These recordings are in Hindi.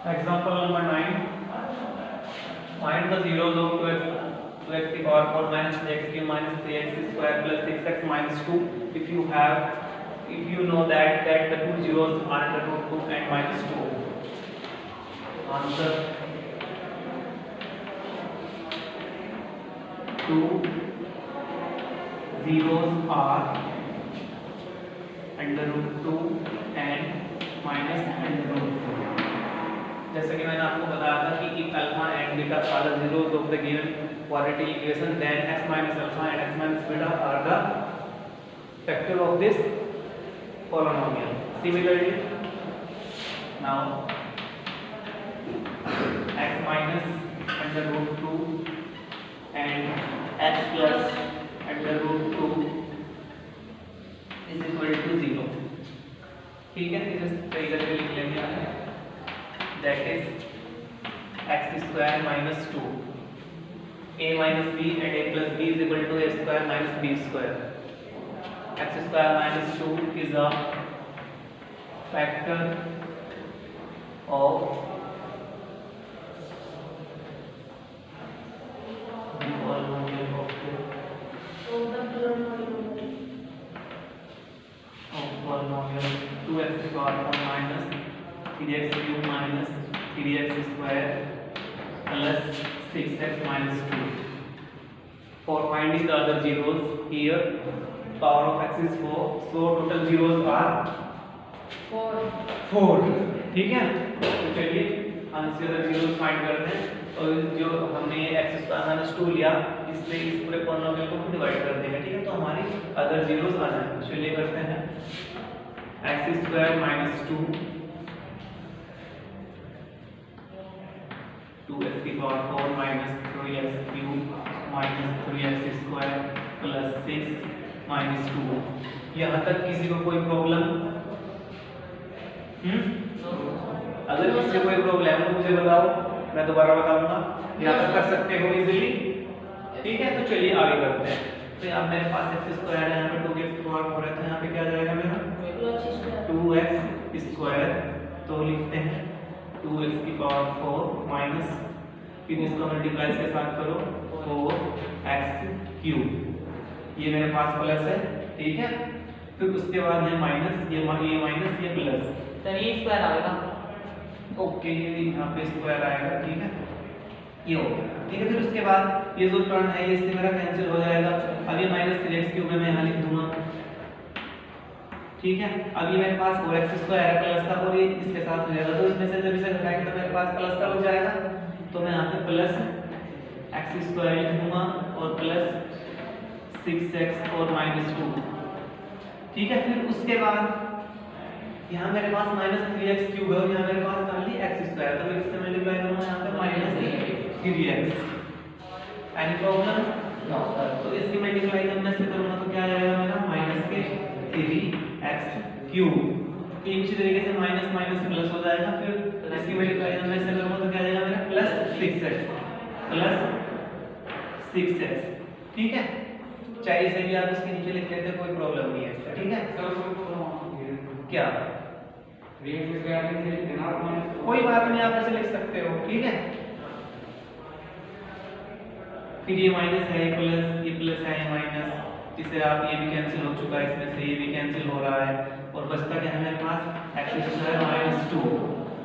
Example number 9. Find the zeros of 2x to the power 4 minus 3x cube minus 3x square plus 6x minus 2. If you know that the two zeros are under root 2 and minus 2. Answer: two zeros are under root 2 and minus under root 2. जैसा कि मैंने आपको बताया था कि if alpha and beta are the zeros of the given quadratic equation, then x minus alpha and x minus beta are the factor of this polynomial. Similarly, now x minus under root 2 and x plus under root 2 is equal to 0. ठीक है, इसे सही करके लिख लेंगे. That is x square minus 2. A minus b and a plus b is equal to a square minus b square. X square minus 2 is a factor of the polynomial of polynomial 2x power 1 minus 3x cube minus 3x square plus 6x minus 2. For finding the other zeros, here power of x is 4, so total zeros are 4. ठीक है, तो चलिए आंसर अदर zeros फाइंड करते हैं. और जो हमने x स्क्वायर माइनस 2 लिया, इससे इस पूरे पॉलिनोमियल को डिवाइड कर देंगे. ठीक है, तो हमारी अदर zeros आ जाएंगे. चलिए करते हैं. x स्क्वायर माइनस 2 2x की power 4 minus 3x cube minus 3x square plus 6 minus 2. यहाँ तक किसी को कोई प्रॉब्लम? अगर किसी को कोई प्रॉब्लम है मुझे बताओ, मैं दोबारा बताऊंगा. यहाँ तक कर सकते हो इजीली. ठीक है, तो चलिए आगे करते हैं. तो यहाँ मेरे पास x स्क्वायर है, यहाँ पे 2x की पावर 4 है, तो यहाँ पे क्या जाएगा मेरा 2x स्क्वायर. तो लिखते हैं 2x की पावर 4 माइनस, फिर इसको मल्टीप्लाई के साथ करो 4x क्यूब. ये मेरे पास प्लस है. ठीक है, फिर उसके बाद है माइनस, ये माइनस ये प्लस, तो ये स्क्वायर आएगा. ओके, ये यहाँ पे स्क्वायर आएगा. ठीक है, ये हो गया. ठीक है, फिर उसके बाद ये जो टर्म है ये इससे मेरा कैंसिल हो जाएगा. अब ये माइनस 3x क्यूब मैं यहाँ लिख दूंगा. ठीक है, अब ये मेरे पास 4x स्क्वायर है प्लस का, और ये इसके साथ हो जाएगा. तो इसमें से जब इसे घटाएंगे तो मेरे पास प्लस का हो जाएगा. तो मैं यहाँ पे प्लस x स्क्वायर लिख दूंगा और प्लस 6x और माइनस 2. ठीक है, फिर उसके बाद यहाँ मेरे पास माइनस 3x क्यूब है और यहाँ मेरे पास ओनली x स्क्वायर. तो मैं इससे मल्टीप्लाई करूँगा यहाँ पे minus 3x. Any problem? No. तो इसकी मल्टीप्लाई जब मैं इससे करूँगा तो क्या आ जाएगा मेरा माइनस के 3x क्यूब. इसी तरीके से माइनस माइनस प्लस हो जाएगा. फिर इसकी मल्टीप्लाई जब मैं इससे करूँगा तो क्या आ जाएगा मेरा प्लस 6x. ठीक है, चाहे इसे भी आप इसके नीचे लिख लेते, कोई प्रॉब्लम नहीं है इसका. ठीक है, क्या कोई बात नहीं, आप ऐसे लिख सकते हो. ठीक है, फिर ये माइनस है, ये प्लस है, ये माइनस, जिससे आप ये भी कैंसिल हो चुका है, इसमें से ये भी कैंसिल हो रहा है और बचता क्या है मेरे पास x स्क्वायर माइनस 2.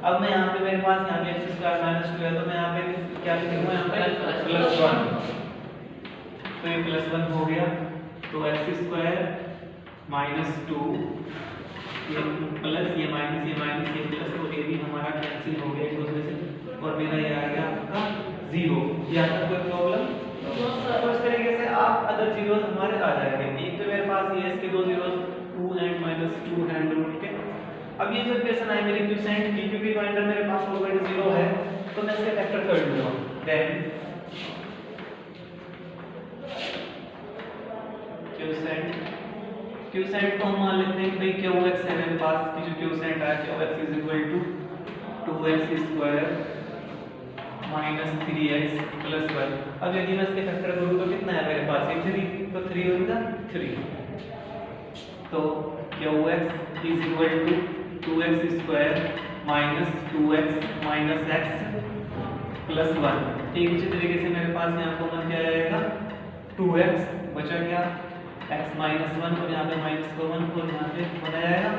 अब मैं यहाँ पे मेरे पास यहाँ पे x स्क्वायर माइनस 2 है, तो मैं यहाँ पे क्या लिखूंगा, यहाँ पे प्लस 1. तो ये प्लस 1 हो गया. तो x स्क्वायर माइनस 2, ये प्लस ये माइनस ये प्लस, और ये भी हमारा कैंसिल हो गया एक दूसरे से, और मेरा ये आ गया आपका 0. यहाँ तक कोई प्रॉब्लम? तो इस तरीके से आप अदर जीरोस हमारे आ जाएंगे. एक तो मेरे पास ये इसके दो zeros 2 and minus 2 and root के. अब ये जो इक्वेशन है मेरी क्यूसेंट की, क्योंकि पॉइंटर मेरे पास ऑलरेडी 0 है, तो मैं इसके फैक्टर कर दूंगा. देन क्यूसेंट को हम मान लेते हैं कि भाई क्यूएक्स है मेरे पास की, जो क्यूसेंट है Q X is equal to 2x square minus 3x plus 1. अब यदि मैं इसके फैक्टर करूँ तो कितना है मेरे पास, 3. तो 3 होगा 3. तो Q X is equal to 2x square minus 2x minus x plus 1। ठीक, उसी तरीके से मेरे पास यहाँ कॉमन क्या आएगा 2x बचा क्या x माइनस 1 और यहाँ पे माइनस को 1 और यहाँ पे बना जाएगा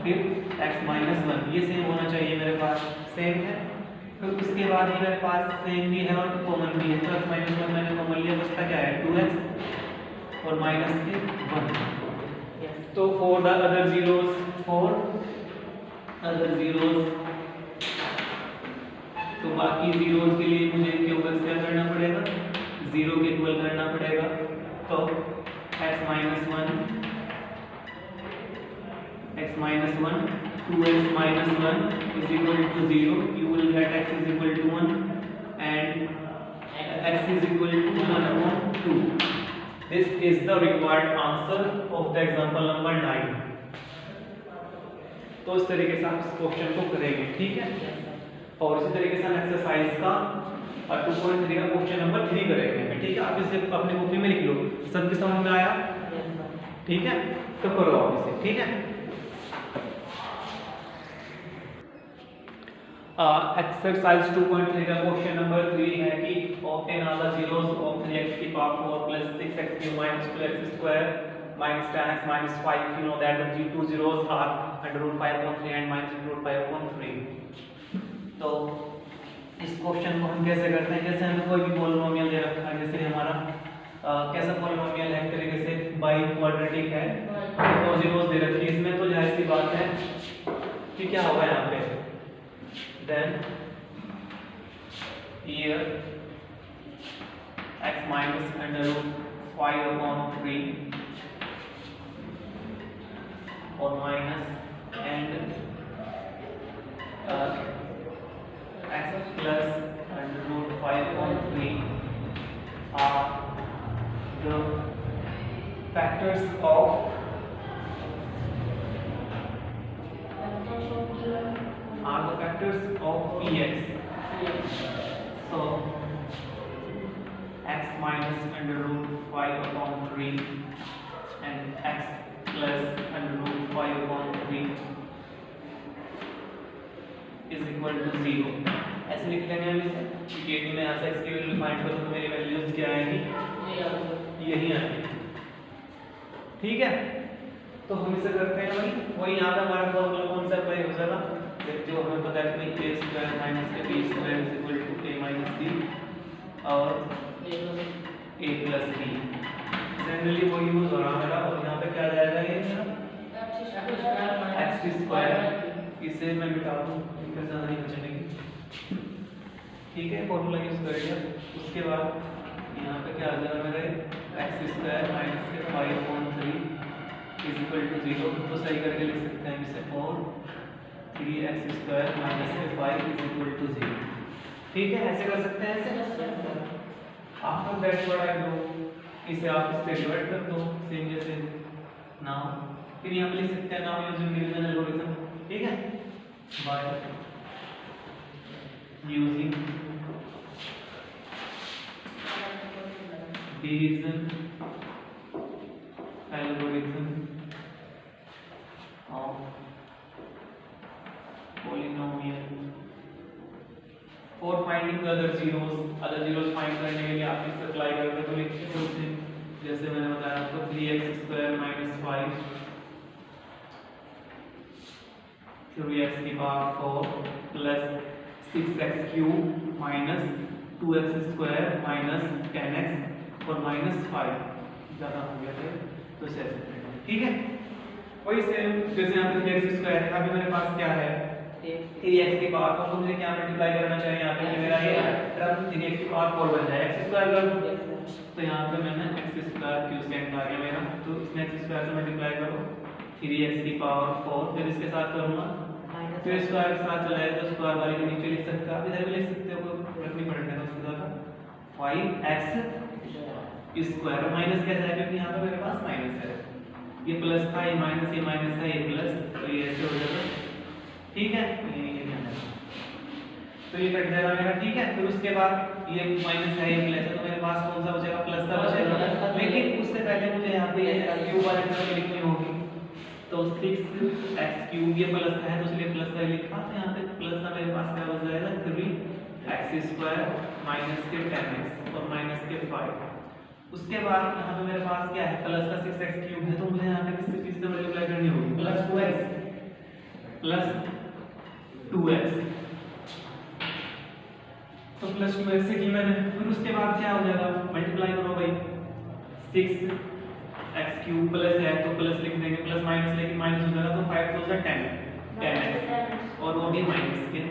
फिर x माइनस 1। ये सेम होना चाहिए मेरे पास, सेम है। फिर उसके बाद ही मेरे पास सेम भी है और कॉमन भी है, तो x माइनस 1 मैंने कॉमन लिया, बचता क्या है 2x और माइनस के 1। तो for the other zeros, for other zeros, तो बाकी जीरोस के लिए मुझे क्यूबेक्स क्या करना पड़ेगा, 0 के इक्वल करना पड़ेगा। तो x minus 1 x minus 1 2x minus 1 is equal to 0. You will get x is equal to 1 and x is equal to 1 upon 2. This is the required answer of the example number 9. तो इस तरीके से आप इस क्वेश्चन को करेंगे, ठीक है। और इसी तरीके से हम एक्सरसाइज का 2.3 का क्वेश्चन नंबर 3 करेंगे, ठीक है। आप इसे अपनी कॉपी में लिख लो, सबके समझ में आया, ठीक है। तो करो आप इसे, ठीक है। एक्सरसाइज 2.3 का क्वेश्चन नंबर 3 है कि obtain all the zeros of 3x की power 4 plus 6x cube minus 2x square minus 10x minus 5। You know that the two zeros are √5/3 and -√5/3। तो इस क्वेश्चन को हम कैसे करते हैं, जैसे हमें कोई भी पॉलिनोमियल दे रखा है, जैसे हमारा कैसा पॉलिनोमियल है, एक तरीके से बाई क्वाड्रेटिक है, दो जीरोस दे रखी है इसमें, तो जाहिर सी बात है कि क्या होगा यहाँ पे, then here x minus √5/3 or minus and x plus √5/3 are the factors of Px. So x minus √5/3 and x plus √5/3 is equal to 0। ऐसे लिख लेंगे हम इसे, क्योंकि मैं यहाँ से x की वैल्यू फाइंड करूँ तो मेरी वैल्यूज क्या आएंगी, यही आएंगी, ठीक है। तो हम इसे करते हैं वही यहाँ पे हमारा फॉर्मूला कौन सा अप्लाई हो जाएगा, जो हमें पता है कि a square minus b square is equal to a minus b और a प्लस b। जनरली वो यूज हो रहा मेरा, और यहाँ पे क्या आ जाएगा, ये मेरा x स्क्वायर, इसे मैं मिटा दूँ, इनका ज़्यादा नहीं बचेगी, ठीक है। फॉर्मूला यूज करेंगे, उसके बाद यहाँ पे क्या आ जाएगा मेरा x स्क्वायर माइनस के 5/3 इज इक्वल टू 0। तो सही करके लिख सकते हैं इसे, और 3x स्क्वायर माइनस के 5 इज इक्वल टू 0, ठीक है। ऐसे कर सकते हैं, ऐसे after that what I do, इसे आप इससे डिवाइड कर दो सेम जैसे नाउ, फिर यहाँ पे लिख सकते हैं नाउ यूजिंग डिवीजन एल्गोरिथम, ठीक है, by using division algorithm of polynomial for finding the other zeros find करने के लिए आप इस अप्लाई करते हो, तो लिखते हो उसे, जैसे मैंने बताया आपको 3x स्क्वायर माइनस 5 3x की power 4 plus 6x cube minus 2x square minus 10x और माइनस 5 ज़्यादा हो गया था, तो ऐसे ठीक है। वही सेम जैसे यहाँ पे 3x स्क्वायर है, अभी मेरे पास क्या है 3x की पावर 4, तो मुझे क्या मल्टीप्लाई करना चाहिए यहाँ पे, मेरा ये टर्म 3x की पावर 4 बन जाए, x स्क्वायर कर दूं, तो यहाँ पे मैंने x स्क्वायर क्यूसेंट आ गया मेरा, तो इसमें x स्क्वायर से मल्टीप्लाई करो 3x की पावर 4, फिर इसके साथ करूँगा, फिर स्क्वायर के साथ चलाएगा तो स्क्वायर वाले के नीचे लिख सकते हो, आप इधर भी लिख सकते हो, कोई फर्क नहीं पड़ेगा। तो उसके साथ 5x स्क्वायर, माइनस कैसा है क्योंकि यहाँ पे मेरे पास माइनस है, ये प्लस था, ये माइनस है, ये प्लस, तो ये ऐसे हो जाएगा, ठीक है, तो ये कट जाएगा मेरा, ठीक है। फिर उसके बाद ये माइनस है, ये प्लस है, तो मेरे पास कौन सा बचेगा, प्लस का बचेगा, लेकिन उससे पहले मुझे यहाँ पे ये क्यूब वाली टर्म लिखनी होगी, तो 6x क्यूब ये प्लस का है तो इसलिए प्लस का लिखा, तो यहाँ पे एक्स स्क्वायर माइनस के 10x और माइनस के 5। उसके बाद यहाँ पे मेरे पास क्या है, प्लस का 6x क्यूब है, तो मुझे यहाँ पे किससे चीज से मल्टीप्लाई करनी होगी, प्लस 2x तो प्लस 2x से की मैंने, फिर उसके बाद क्या हो जाएगा, मल्टीप्लाई करो भाई, 6x क्यूब प्लस है तो प्लस लिख देंगे, प्लस माइनस लेकिन माइनस हो जाएगा, तो 5 तो 10x और वो भी माइनस के,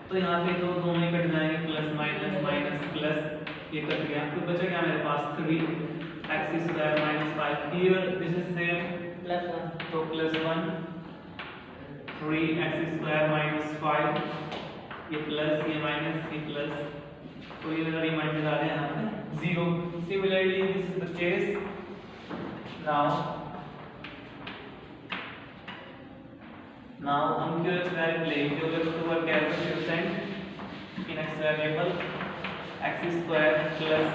तो यहाँ पे तो दोनों ही कट जाएंगे, प्लस माइनस माइनस प्लस, ये कट गया, तो बचा क्या मेरे पास 3x square minus 5, here this is same plus 1 तो प्लस 1 3x स्क्वायर माइनस 5, ये प्लस ये माइनस ये प्लस, तो ये मेरा रिमाइंडर आ गया यहाँ पे 0। Similarly this is the case now हम QX वैल्यू लेंगे, QX to work as a quotient in x variable x square plus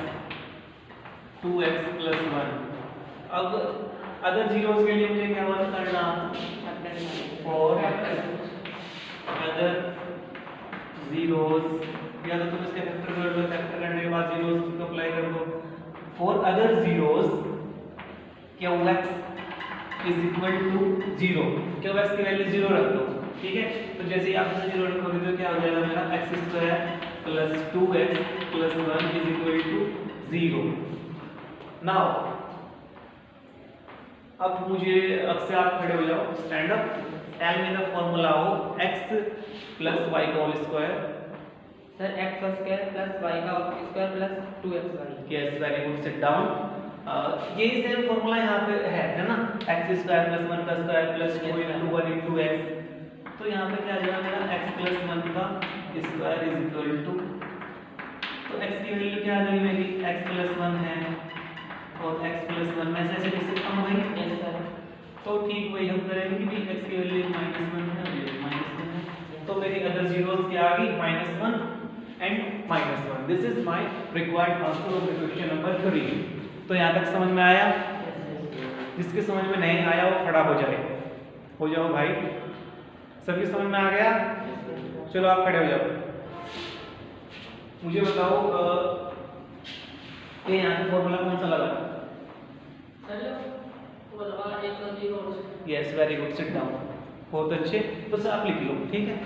2x plus 1। अब अदर जीरोस के लिए मुझे क्या वर्क करना, फॉर अदर जीरोस, या तो तुम इसके फैक्टर कर लो, फैक्टर करने के बाद जीरोस को अप्लाई कर दो, for other zeros QX is equal to 0, QX की वैल्यू 0 रख दो, ठीक है। तो जैसे ही आप इसे 0 रखोगे तो क्या हो जाएगा मेरा x square plus 2x plus 1 is equal to 0। Now अब मुझे अब से आप खड़े हो जाओ, stand up, tell me the formula of x plus y का होल स्क्वायर। सर x का स्क्वायर प्लस y का square plus 2xy। Yes very good, sit down. यही सेम फार्मूला यहाँ पे है ना, x स्क्वायर प्लस 1 का square plus 2 into 1 into x, तो यहाँ पे क्या आ जाएगा मेरा x प्लस 1 का स्क्वायर इज इक्वल टू, तो x की वैल्यू क्या आ जाएगी मेरी, x प्लस 1 है और x प्लस 1 मैं ऐसे लिख सकता हूँ भाई, यस सर। तो ठीक वही हम करेंगे कि भाई x की वैल्यू -1 है और ये -1 है, तो मेरी अदर जीरोस क्या आ गई, -1 and -1। This is my required answer of the question number 3। तो यहाँ तक समझ में आया? जिसके समझ में नहीं आया वो खड़ा हो जाए, हो जाओ भाई, सबकी समझ में आ गया? चलो आप खड़े हो जाओ, मुझे बताओ ये यहाँ पे फॉर्मूला कौन सा लगा? Yes very good, sit down, बहुत अच्छे, तो सब आप लिख लो, ठीक है।